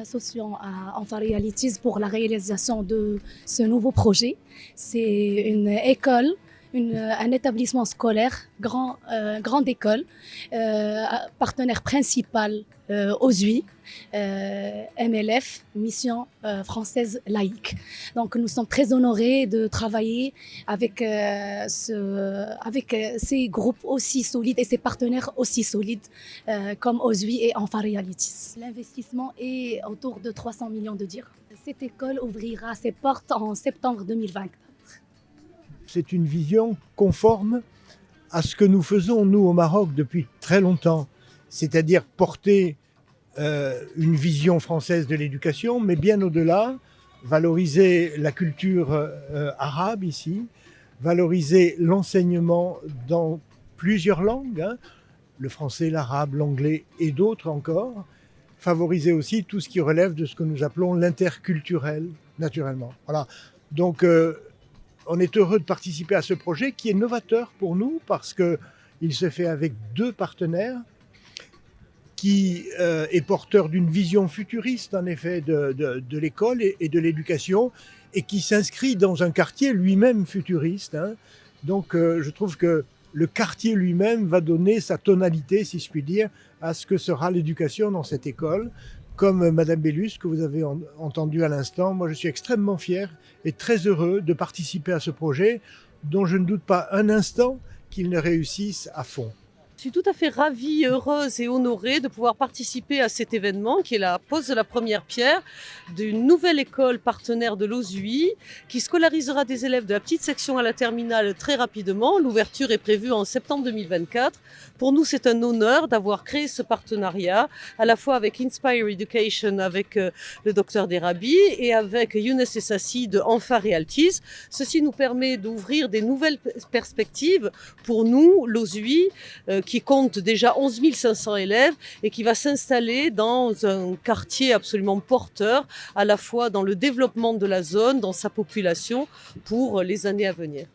associons à Enfa Realities pour la réalisation de ce nouveau projet. C'est une école, un établissement scolaire, grande école, partenaire principal OSUI, MLF, Mission française laïque. Donc nous sommes très honorés de travailler avec, ces groupes aussi solides et ces partenaires aussi solides comme OSUI et Enfa Realities. L'investissement est autour de 300 millions de dirhams. Cette école ouvrira ses portes en septembre 2024. C'est une vision conforme à ce que nous faisons, nous, au Maroc, depuis très longtemps. C'est-à-dire porter une vision française de l'éducation, mais bien au-delà, valoriser la culture arabe ici, valoriser l'enseignement dans plusieurs langues, hein, le français, l'arabe, l'anglais et d'autres encore, favoriser aussi tout ce qui relève de ce que nous appelons l'interculturel, naturellement. Voilà. Donc, on est heureux de participer à ce projet qui est novateur pour nous parce qu'il se fait avec 2 partenaires qui est porteur d'une vision futuriste en effet de l'école et de l'éducation et qui s'inscrit dans un quartier lui-même futuriste. Hein. Donc je trouve que le quartier lui-même va donner sa tonalité, si je puis dire, à ce que sera l'éducation dans cette école. Comme Madame Bellus, que vous avez entendu à l'instant, moi je suis extrêmement fier et très heureux de participer à ce projet dont je ne doute pas un instant qu'il ne réussisse à fond. Je suis tout à fait ravie, heureuse et honorée de pouvoir participer à cet événement qui est la pose de la première pierre d'une nouvelle école partenaire de l'OSUI qui scolarisera des élèves de la petite section à la terminale très rapidement. L'ouverture est prévue en septembre 2024. Pour nous, c'est un honneur d'avoir créé ce partenariat à la fois avec Inspire Education, avec le docteur Derabi et avec Younes Essassi de Enfa Realities. Ceci nous permet d'ouvrir des nouvelles perspectives pour nous, l'OSUI, qui compte déjà 11 500 élèves et qui va s'installer dans un quartier absolument porteur, à la fois dans le développement de la zone, dans sa population, pour les années à venir.